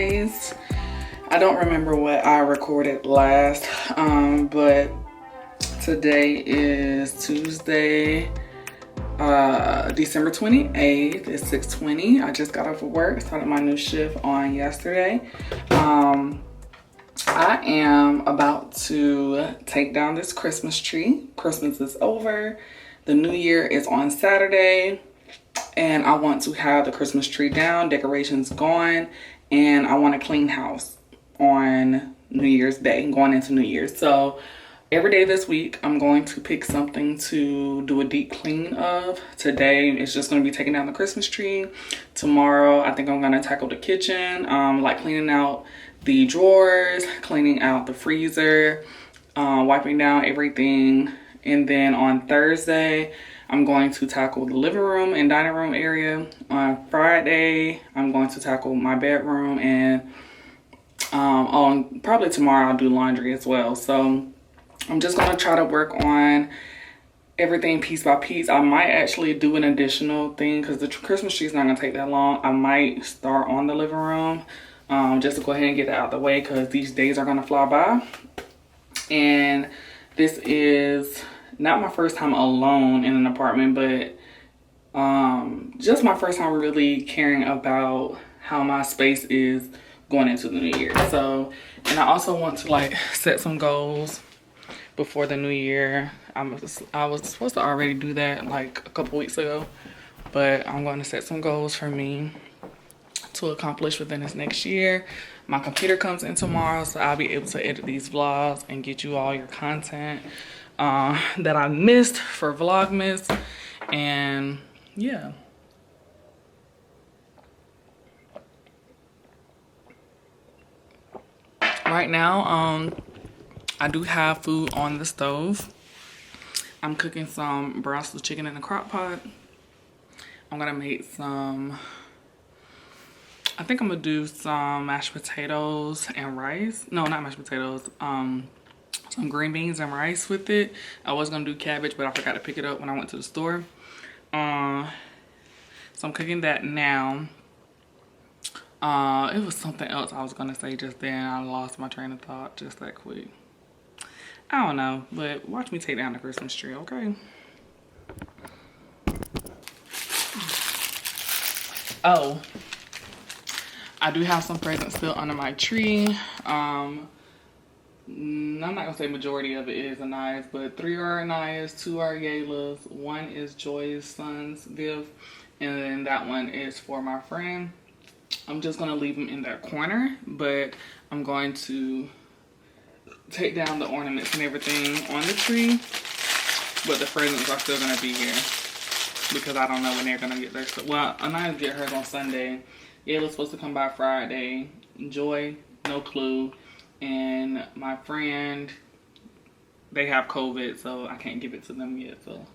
guys. I don't remember what I recorded last, but today is Tuesday, December 28th. It's 6:20. I just got off of work, started my new shift on yesterday. I am about to take down this Christmas tree. Christmas is over. The new year is on Saturday, and I want to have the Christmas tree down, decorations gone, and I want to clean house on New Year's Day, going into New Year's. So every day this week, I'm going to pick something to do a deep clean of. Today, it's just going to be taking down the Christmas tree. Tomorrow, I think I'm going to tackle the kitchen, like cleaning out the drawers, cleaning out the freezer, wiping down everything. And then on Thursday, I'm going to tackle the living room and dining room area. On Friday, I'm going to tackle my bedroom, and on probably tomorrow I'll do laundry as well. So I'm just going to try to work on everything piece by piece. I might actually do an additional thing because the Christmas tree is not going to take that long. I might start on the living room just to go ahead and get it out the way because these days are going to fly by. And this is not my first time alone in an apartment, but just my first time really caring about how my space is going into the new year. So, and I also want to like set some goals before the new year. I was supposed to already do that like a couple weeks ago, but I'm going to set some goals for me to accomplish within this next year. My computer comes in tomorrow, so I'll be able to edit these vlogs and get you all your content that I missed for Vlogmas. And yeah. Right now, I do have food on the stove. I'm cooking some broccoli chicken in a crock pot. I'm gonna make some, I think I'm gonna do some mashed potatoes and rice. No, not mashed potatoes. Some green beans and rice with it. I was gonna do cabbage, but I forgot to pick it up when I went to the store. So I'm cooking that now. It was something else I was gonna say just then. I lost my train of thought just that quick. I don't know, but watch me take down the Christmas tree, okay? Oh, I do have some presents still under my tree. I'm not gonna say majority of it is Aniyah's, but 3 are Aniyah's, 2 are Yayla's, 1 is Joy's son's gift, and then that one is for my friend. I'm just gonna leave them in that corner, but I'm going to take down the ornaments and everything on the tree, but the presents are still gonna be here because I don't know when they're gonna get their stuff. Well, Aniyah get hers on Sunday. Yayla's supposed to come by Friday. Joy, no clue. And my friend, they have COVID, so I can't give it to them yet, so.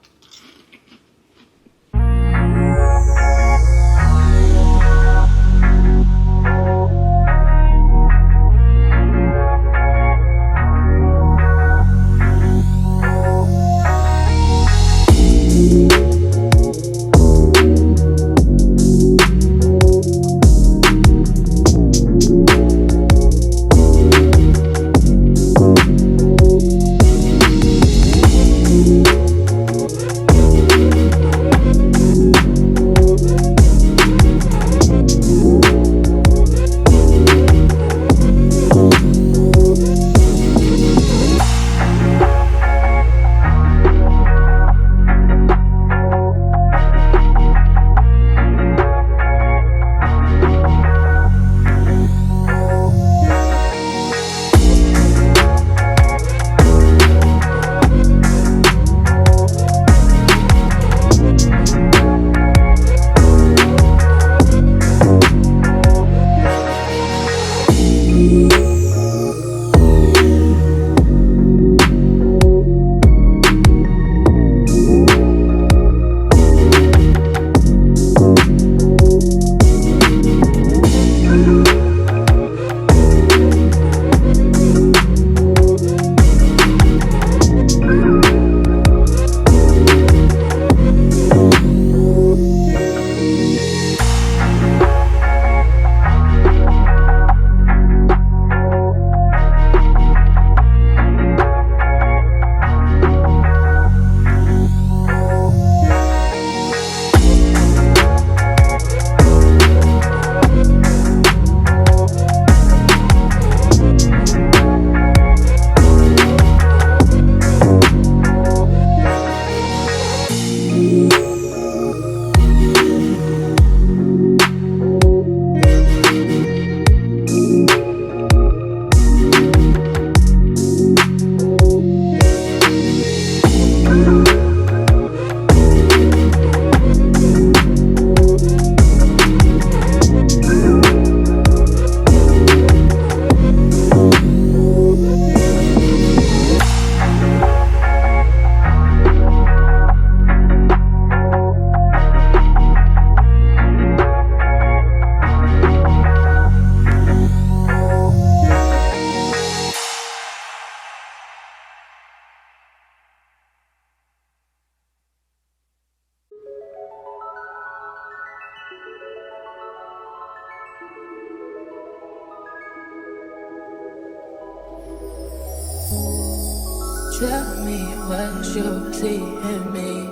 Tell me what you see in me.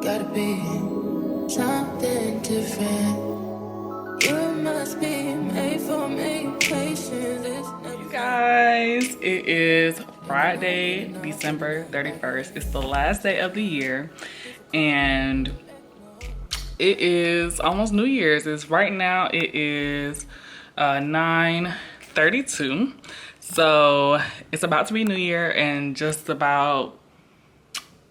Gotta be something different. You must be made for me. Patience is never. You guys, it is Friday, December 31st. It's the last day of the year, and it is almost New Year's. It's right now, it is 9:32. So it's about to be New Year in just about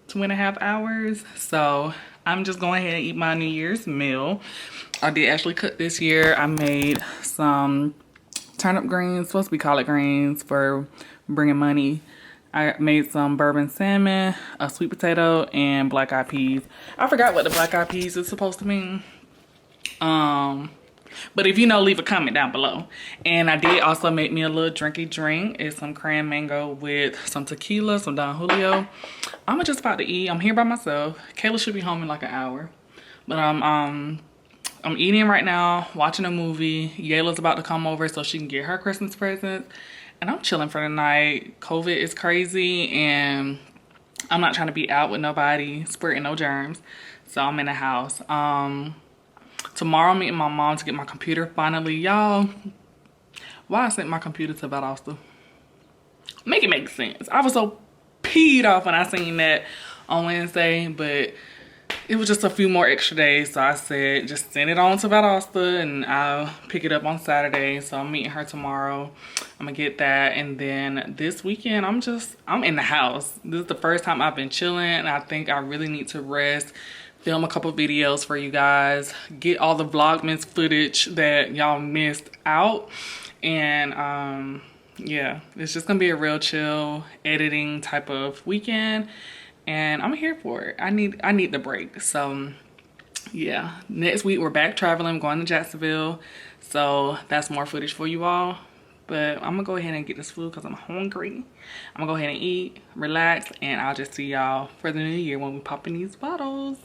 2.5 hours. So I'm just going ahead and eat my New Year's meal. I did actually cook this year. I made some turnip greens, supposed to be collard greens for bringing money. I made some bourbon salmon, a sweet potato, and black eyed peas. I forgot what the black eyed peas is supposed to mean. But if you know, leave a comment down below. And I did also make me a little drinky drink. It's some cran mango with some tequila, some Don Julio. I'm just about to eat. I'm here by myself. Kayla should be home in like an hour. But I'm eating right now, watching a movie. Yayla's about to come over so she can get her Christmas presents. And I'm chilling for the night. COVID is crazy and I'm not trying to be out with nobody, spreading no germs. So I'm in the house. Tomorrow I'm meeting my mom to get my computer finally. Y'all, why I sent my computer to Valdosta? Make it make sense. I was so peed off when I seen that on Wednesday, but it was just a few more extra days. So I said, just send it on to Valdosta and I'll pick it up on Saturday. So I'm meeting her tomorrow. I'm gonna get that. And then this weekend, I'm in the house. This is the first time I've been chilling. And I think I really need to rest, film a couple videos for you guys, get all the Vlogmas footage that y'all missed out. And yeah, it's just gonna be a real chill editing type of weekend. And I'm here for it. I need the break. So yeah, next week we're back traveling, going to Jacksonville. So that's more footage for you all. But I'm gonna go ahead and get this food because I'm hungry. I'm gonna go ahead and eat, relax, and I'll just see y'all for the new year when we pop in these bottles.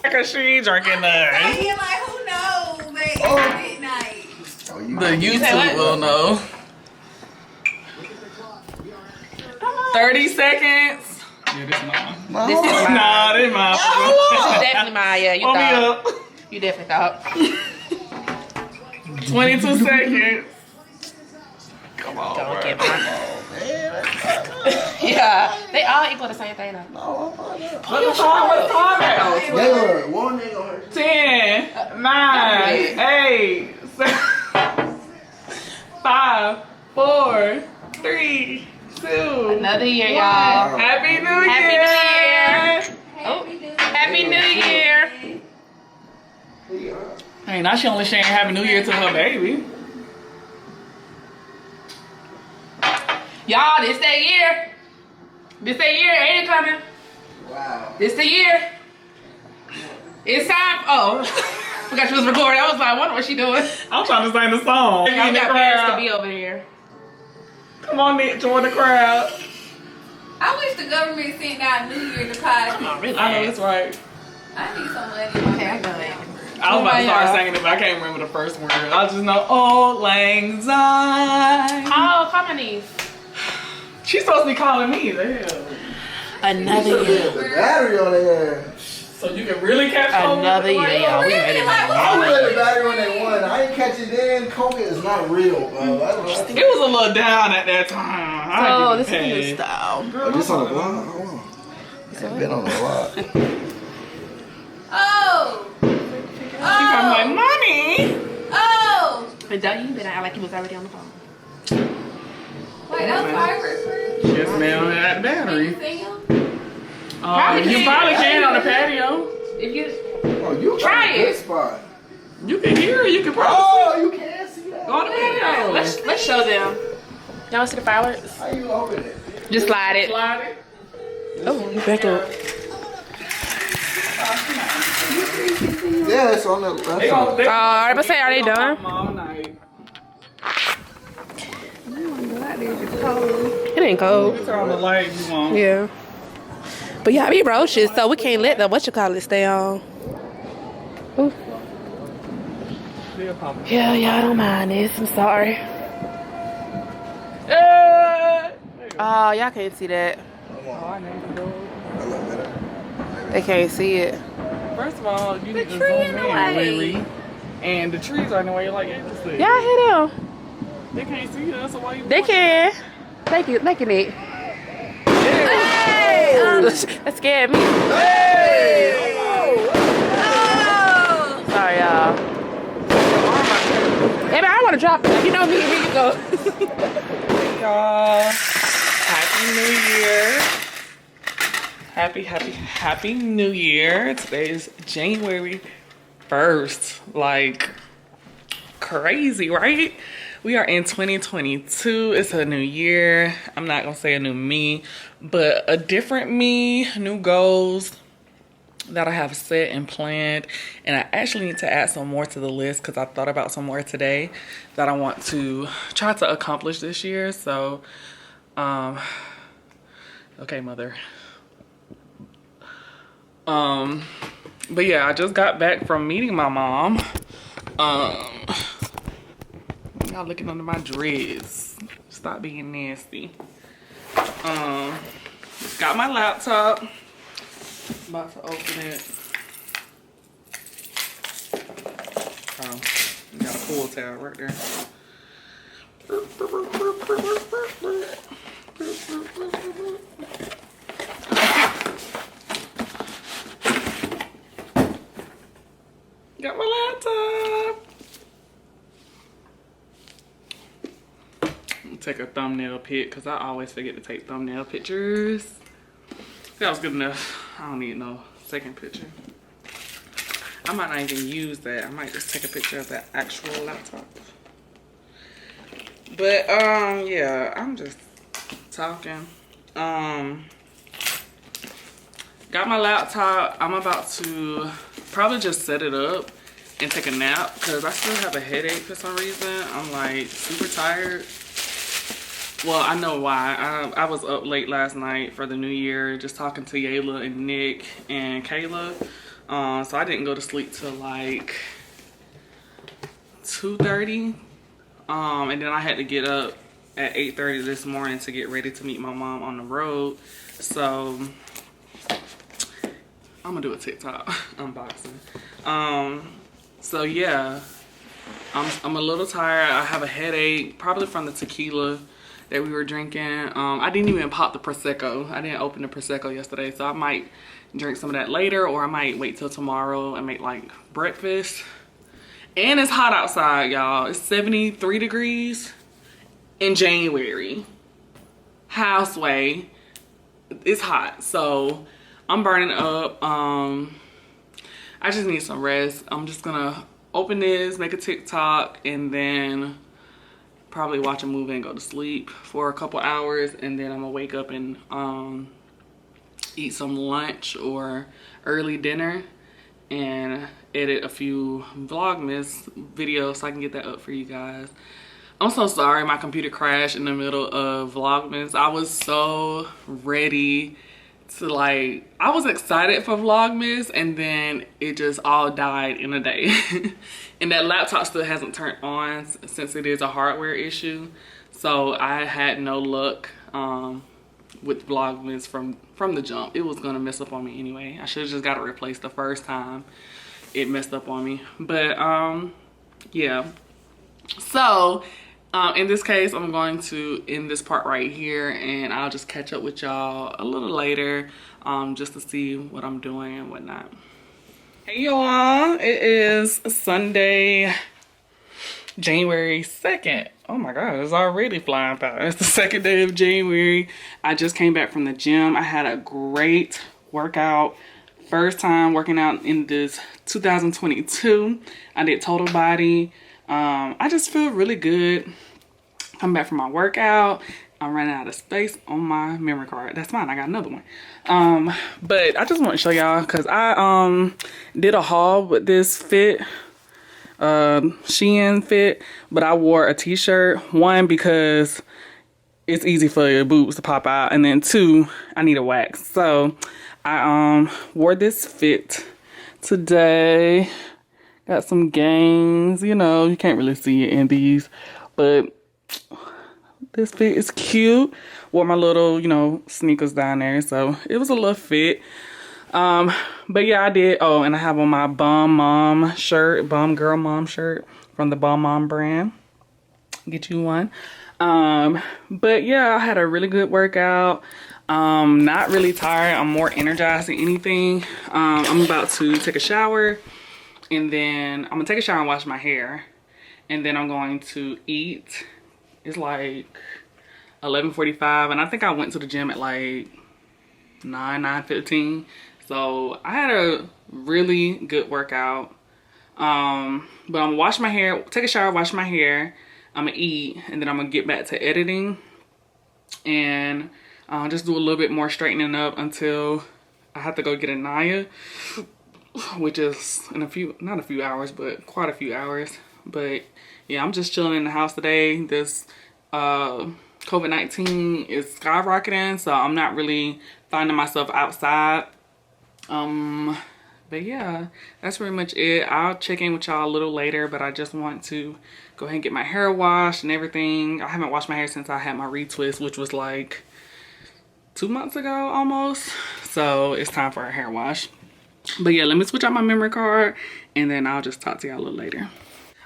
Cause she drinking that. Like, who knows, babe? It's midnight. The YouTube will know. 30 seconds. Yeah, this is mine. This is mine. Nah, this is mine. This is definitely mine. Yeah, you Hold me thought. up. You definitely thought. 22 seconds. Come on, Don't bro. get mine. Yeah, they all equal the same thing though. What's the time? They were one nigga on her. 10, 9, 8, 7, 5, 4, 3, 2. Another year, y'all. Happy New Year! Happy New Year! Oh, Happy New Year! Hey, now she only saying Happy New Year to her baby. Y'all, this that year. This that year, ain't it coming? Wow. This the year. It's time. Oh, forgot she was recording. I was like, I wonder what she doing. I'm trying to sing the song. I got parents to be over here. Come on, Nick, join the crowd. I wish the government sent out New Year deposit. Come on, really. I know that's right. I need some money. Okay, I know it. I was about to start singing it, but I can't remember the first word. I just know Old Lang Syne. Oh, call my niece. She's supposed to be calling me. The hell. Another year. The battery on there. So you can really catch COVID? Another year, y'all. We ready now. I read the battery on that one. I ain't catch it then. COVID is not real, bro. I don't know. It was a little down at that time. So this is a new style. Oh, this on the block? Hold on. I've been on the block. Oh. She got my money. Oh. But don't you act like he was already on the phone. Wait, that was fireworks. Yes, ma'am. At the battery. See him? You probably can on the patio. If you Oh, you Try got a good it. spot. You can hear it. You can probably Oh, you can't see that. go on the patio. let's show them. Y'all see the fireworks? How you open it? Just slide it. Slide it. Oh, you back up. Yeah, it's on the left They side. gonna, I was say, are they done? all night. It ain't cold. Turn on the light if you want. Yeah. But yeah, we roaches, so we can't let the stay on. Ooh. Yeah, y'all don't mind this. I'm sorry. Oh, y'all can't see that. Oh, I know you do. I look better. They can't see it. First of all, you need to tree zoom in the in, way. Lily. And the trees are in the way like interesting. Y'all hear them? They can't see us, so why you They can. They can eat. Hey! That scared me. Hey! Oh! Sorry, y'all. Hey, man, I want to drop it. You know me. Here you go. Y'all, happy New Year. Happy New Year. Today is January 1st. Like, crazy, right? We are in 2022. It's a new year. I'm not gonna say a new me, but a different me, new goals that I have set and planned. And I actually need to add some more to the list because I thought about some more today that I want to try to accomplish this year. So, okay, mother. But yeah, I just got back from meeting my mom. Y'all looking under my dreads. Stop being nasty. Got my laptop. About to open it. Oh, got a pull tab right there. Got my laptop. Take a thumbnail pic because I always forget to take thumbnail pictures. That was good enough. I don't need no second picture. I might not even use that. I might just take a picture of that actual laptop. But yeah, I'm just talking. Got my laptop. I'm about to probably just set it up and take a nap because I still have a headache for some reason. I'm like super tired. Well, I know why. I was up late last night for the new year, just talking to Yayla and Nick and Kayla. So I didn't go to sleep till like 2:30. And then I had to get up at 8:30 this morning to get ready to meet my mom on the road. So I'm gonna do a TikTok unboxing. So yeah, I'm a little tired. I have a headache, probably from the tequila that we were drinking. I didn't even pop the Prosecco. I didn't open the Prosecco yesterday, so I might drink some of that later, or I might wait till tomorrow and make like breakfast. And it's hot outside, y'all. It's 73 degrees in January. Houseway. It's hot, so I'm burning up. I just need some rest. I'm just gonna open this, make a TikTok, and then probably watch a movie and go to sleep for a couple hours, and then I'm gonna wake up and eat some lunch or early dinner and edit a few Vlogmas videos so I can get that up for you guys. I'm so sorry my computer crashed in the middle of Vlogmas. I was so ready to, like, I was excited for Vlogmas, and then it just all died in a day. And that laptop still hasn't turned on since it is a hardware issue. So I had no luck with Vlogmas from the jump. It was gonna mess up on me anyway. I should have just got it replaced the first time it messed up on me. But yeah. So in this case, I'm going to end this part right here, and I'll just catch up with y'all a little later just to see what I'm doing and whatnot. Hey y'all, it is Sunday, January 2nd. Oh my god, it's already flying by. It's the second day of January. I just came back from the gym. I had a great workout. First time working out in this 2022. I did total body. I just feel really good. Come back from my workout. I'm running out of space on my memory card. That's fine, I got another one. But I just want to show y'all because I did a haul with this fit. Shein fit, but I wore a t-shirt. One, because it's easy for your boobs to pop out, and then two, I need a wax. So I wore this fit today. Got some gains, you know, you can't really see it in these, but this fit is cute. Wore my little, you know, sneakers down there, so it was a little fit. But yeah, I did. Oh, and I have on my Bum Girl Mom shirt from the Bum Mom brand. Get you one. But yeah, I had a really good workout. Not really tired. I'm more energized than anything. I'm about to take a shower, and then I'm gonna take a shower and wash my hair, and then I'm going to eat. It's like 11:45, and I think I went to the gym at like 9:15. So I had a really good workout. But I'm gonna wash my hair, take a shower, wash my hair. I'm gonna eat, and then I'm gonna get back to editing and just do a little bit more straightening up until I have to go get Aniyah, which is in not a few hours, but quite a few hours. But yeah, I'm just chilling in the house today. This COVID-19 is skyrocketing, so I'm not really finding myself outside. But yeah, that's pretty much it. I'll check in with y'all a little later, but I just want to go ahead and get my hair washed and everything. I haven't washed my hair since I had my retwist, which was like 2 months ago almost. So it's time for a hair wash. But yeah, let me switch out my memory card, and then I'll just talk to y'all a little later.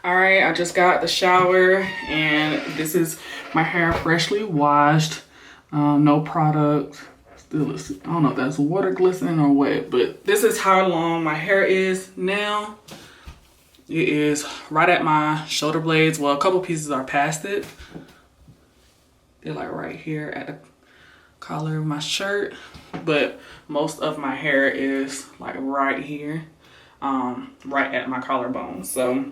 All right, I just got the shower, and this is my hair freshly washed. No product. Still, I don't know if that's water glistening or what, but this is how long my hair is now. It is right at my shoulder blades. Well, a couple pieces are past it. They're like right here at the collar of my shirt, but most of my hair is like right here, right at my collarbone. So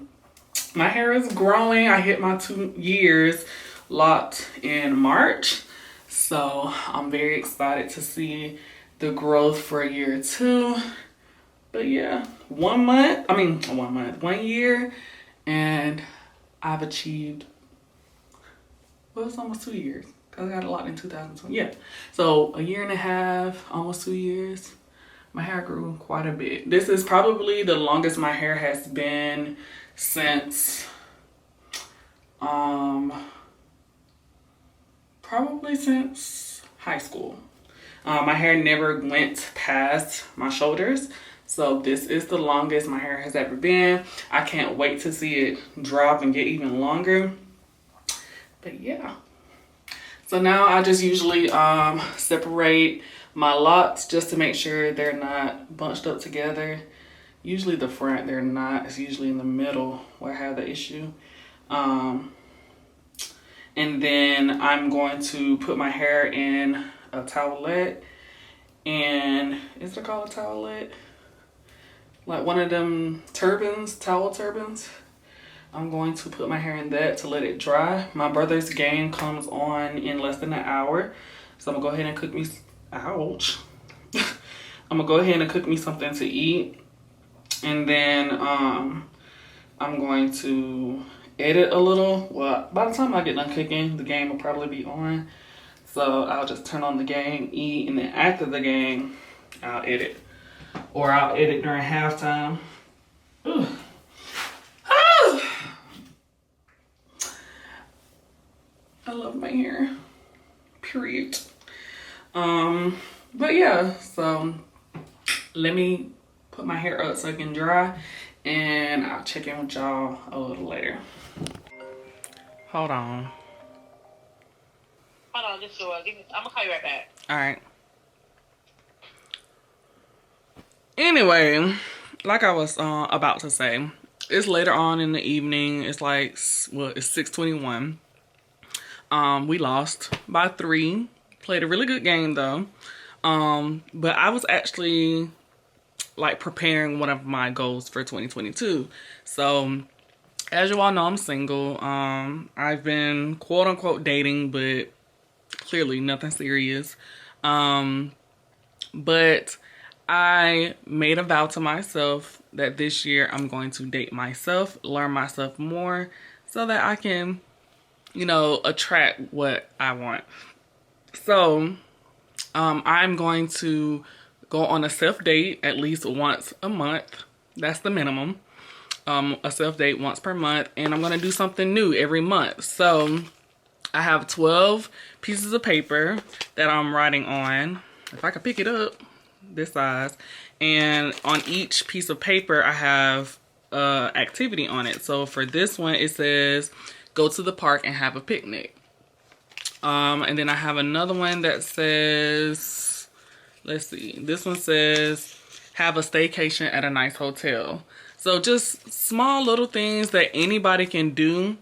my hair is growing. I hit my 2 years locked in March. So I'm very excited to see the growth for year 2. But yeah, 1 year, and I've achieved, well, it's almost 2 years, because I got it locked in 2020. Yeah, so a year and a half, almost 2 years. My hair grew quite a bit. This is probably the longest my hair has been since probably since high school. My hair never went past my shoulders, so this is the longest my hair has ever been. I can't wait to see it drop and get even longer. But yeah, so now I just usually separate my locks just to make sure they're not bunched up together. Usually the front, they're not. It's usually in the middle where I have the issue. And then I'm going to put my hair in a towelette. And is it called a towelette? Like one of them turbans, towel turbans. I'm going to put my hair in that to let it dry. My brother's game comes on in less than an hour. So I'm gonna go ahead and cook me, ouch. I'm gonna go ahead and cook me something to eat. And then I'm going to edit a little. Well, by the time I get done cooking, the game will probably be on. So I'll just turn on the game, eat, and then after the game, I'll edit. Or I'll edit during halftime. Ugh. I love my hair, period. But yeah, so let me put my hair up so it can dry, and I'll check in with y'all a little later. Hold on. Hold on, just so I'm gonna call you right back. All right. Anyway, like I was about to say, it's later on in the evening. It's like, well, it's 6:21. We lost by 3. Played a really good game though. But I was actually like preparing one of my goals for 2022. So as you all know, I'm single. I've been quote unquote dating, but clearly nothing serious. But I made a vow to myself that this year I'm going to date myself, learn myself more so that I can, you know, attract what I want. So I'm going to go on a self-date at least once a month. That's the minimum. A self-date once per month. And I'm going to do something new every month. So I have 12 pieces of paper that I'm writing on. If I could pick it up, this size. And on each piece of paper, I have activity on it. So for this one, it says, go to the park and have a picnic. And then I have another one that says, let's see, this one says, have a staycation at a nice hotel. So just small little things that anybody can do.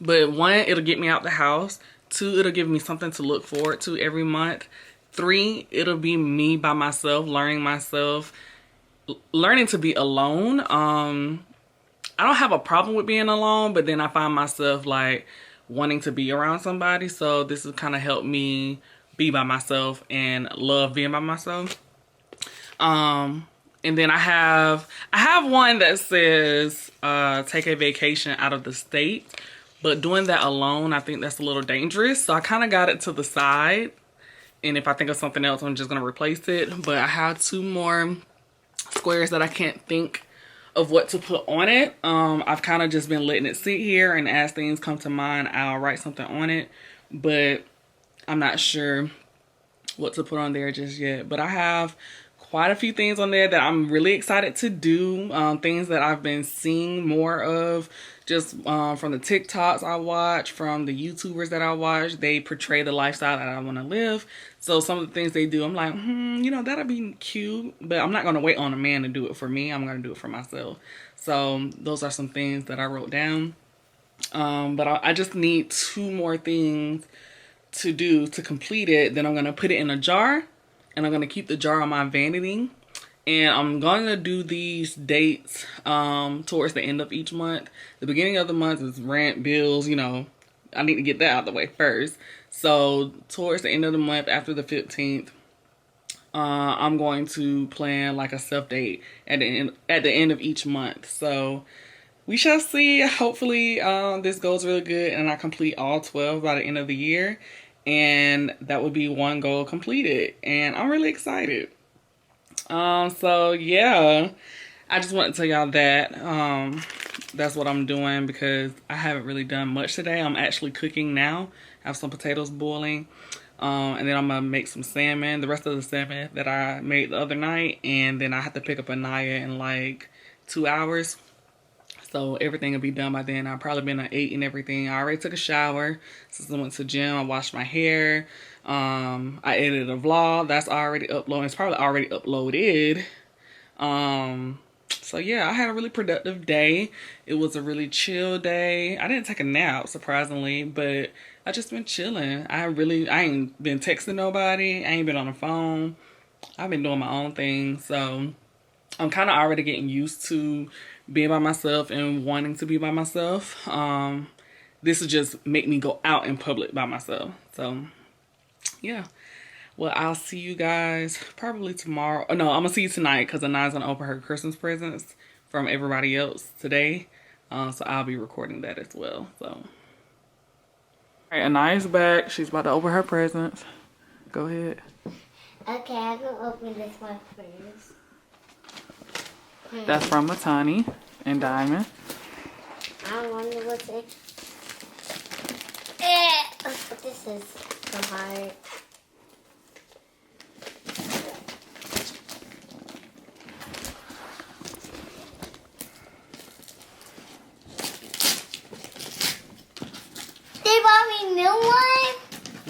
But 1, it'll get me out the house. 2, it'll give me something to look forward to every month. 3, it'll be me by myself, learning to be alone. I don't have a problem with being alone, but then I find myself like wanting to be around somebody. So this has kind of helped me be by myself and love being by myself. And then I have one that says take a vacation out of the state. But doing that alone, I think that's a little dangerous. So I kind of got it to the side. And if I think of something else, I'm just going to replace it. But I have 2 more squares that I can't think of what to put on it. I've kind of just been letting it sit here. And as things come to mind, I'll write something on it. But I'm not sure what to put on there just yet. But I have quite a few things on there that I'm really excited to do. Things that I've been seeing more of. Just from the TikToks I watch, from the YouTubers that I watch, they portray the lifestyle that I want to live. So some of the things they do, I'm like, you know, that'll be cute. But I'm not going to wait on a man to do it for me. I'm going to do it for myself. So those are some things that I wrote down. But I just need 2 more things to do to complete it. Then I'm going to put it in a jar. And I'm going to keep the jar on my vanity. And I'm going to do these dates towards the end of each month. The beginning of the month is rent, bills, you know. I need to get that out of the way first. So towards the end of the month, after the 15th, I'm going to plan like a self date at the end of each month. So we shall see. Hopefully this goes really good and I complete all 12 by the end of the year. And that would be 1 goal completed. And I'm really excited. So yeah, I just want to tell y'all that that's what I'm doing because I haven't really done much today. I'm actually cooking now. I have some potatoes boiling, and then I'm gonna make some salmon, the rest of the salmon that I made the other night, and then I have to pick up Aniyah in like 2 hours. So everything will be done by then. I've probably been ate and everything. I already took a shower since I went to the gym. I washed my hair. I edited a vlog that's already uploaded. It's probably already uploaded. So yeah, I had a really productive day. It was a really chill day. I didn't take a nap, surprisingly, but I just been chilling. I ain't been texting nobody. I ain't been on the phone. I've been doing my own thing. So I'm kind of already getting used to being by myself and wanting to be by myself. This will just make me go out in public by myself. So yeah, well, I'll see you guys probably tomorrow. Oh, no, I'm gonna see you tonight because Aniyah's gonna open her Christmas presents from everybody else today. So I'll be recording that as well. So all right, Aniyah's back. She's about to open her presents. Go ahead. Okay, I'm gonna open this one first. That's from Matani and Diamond. I wonder what's it. This is so hard. They bought me a new one.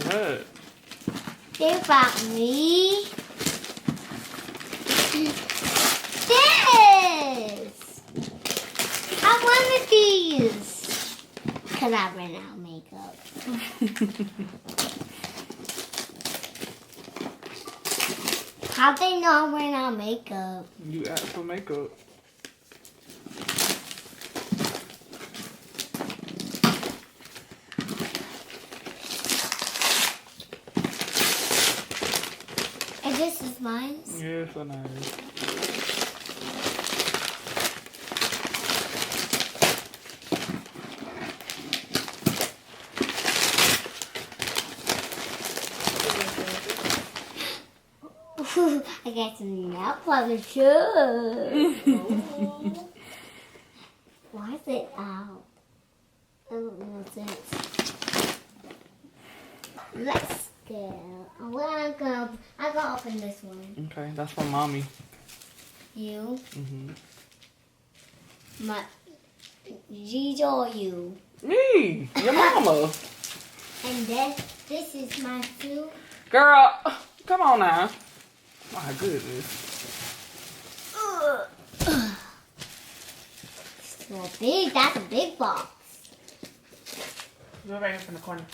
What? They bought me this. I wanted these. Because I ran out of makeup. How'd they know I ran out of makeup? You asked for makeup. And this is mine? Yeah, so nice. I got some nail polish too. Why is it out? That doesn't make sense. Let's go. I'm gonna open this one. Okay, that's from mommy. You. Mhm. My Gigi or you. Me, your mama. And then this is my soup. Girl, come on now. My goodness. So big. That's a big box. You're right up in the corner.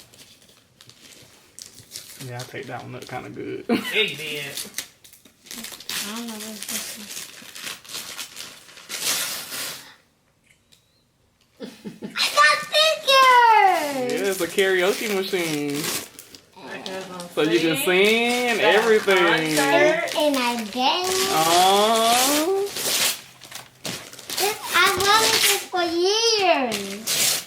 Yeah, I'll take that one. Look kind of good. Yeah, you did. I don't know what's this one. I got stickers. Yeah, it's a karaoke machine. So So you can sing and everything. And I dance. Oh. I wanted this for years.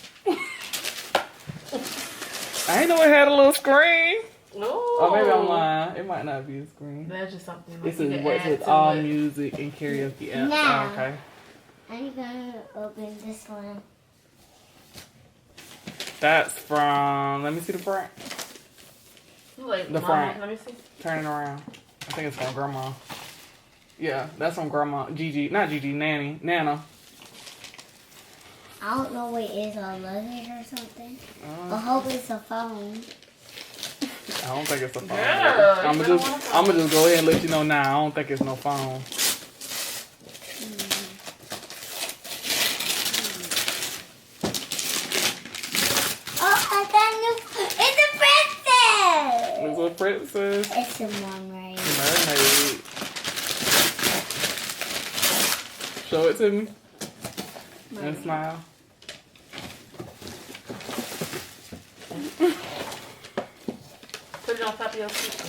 I didn't know it had a little screen. Oh, Oh, maybe I'm lying. It might not be a screen. That's just something. This you is can what's add with to all it. music and karaoke apps. Now. Oh, okay. I'm gonna open this one. That's from, let me see the front. Like, The Mama, front. let me see. Turn it around. I think it's from grandma. Yeah, that's from grandma. Gigi, not Gigi, Nana. I don't know what it is, a luggage or something. I hope it's a phone. I don't think it's a phone. Girl, I'm you gonna better want a phone. just go ahead and let you know now. I don't think it's no phone. Oh, I got new. It's a princess. It's a princess. It's a mermaid. Mermaid. Show it to me. And smile. Put it on top of your seat.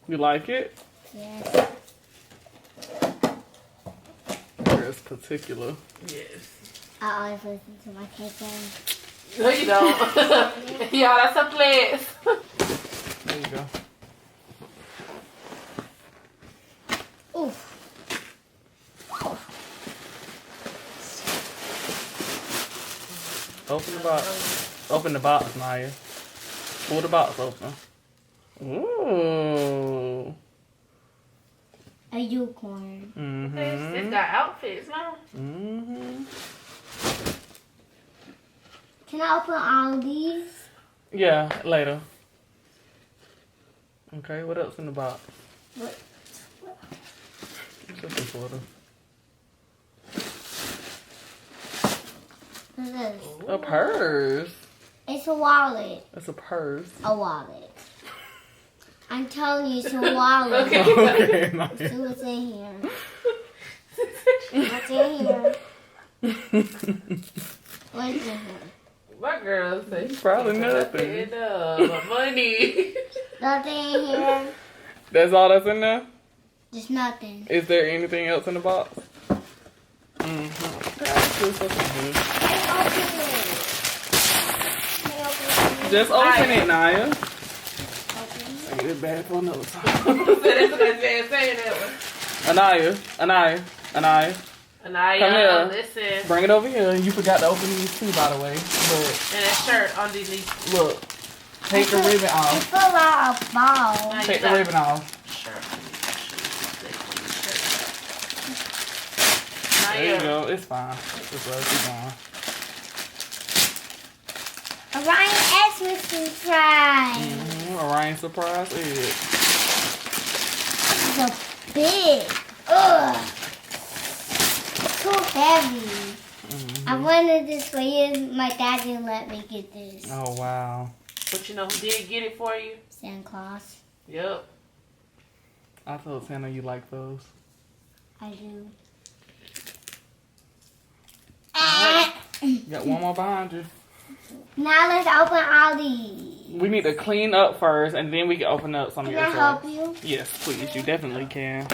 You like it? Yes. It's particular. Yes. I always listen to my kids. No, you don't. Yeah, that's a place. There you go. Oof. Open the box. Open the box, Naya. Pull the box open. Ooh. A unicorn. Mm-hmm. It's got outfits, no? Mm-hmm. Can I open all these? Yeah, later. Okay, what else in the box? What? Just a photo. What's this? A purse. It's a wallet. That's a purse. A wallet. I'm telling you, it's a wallet. Okay, Naya. See what's in here. What's in here? What's in here? My girl said Probably nothing. my money. Nothing in here. That's all that's in there? Just nothing. Is there anything else in the box? Mm-hmm. Just open it, Naya. I get it back for another time. Aniyah. Aniyah, Come here. listen. Bring it over here. You forgot to open these too, by the way. But And a shirt underneath. look, take the ribbon It's off. full out a ball. Now Take you the got ribbon off. shirt There you underneath. go. It's fine. It's fine. Orion Xmas surprise. Orion surprise egg. It's a big. Ugh. Too heavy. I wanted this for years. My dad didn't let me get this. Oh wow. But you know who did get it for you? Santa Claus. Yep. I told Santa you like those. I do. You got one more behind you. Now let's open all these. We need to clean up first, and then we can open up some of Can your I help stuff. you? Yes, please. You definitely can.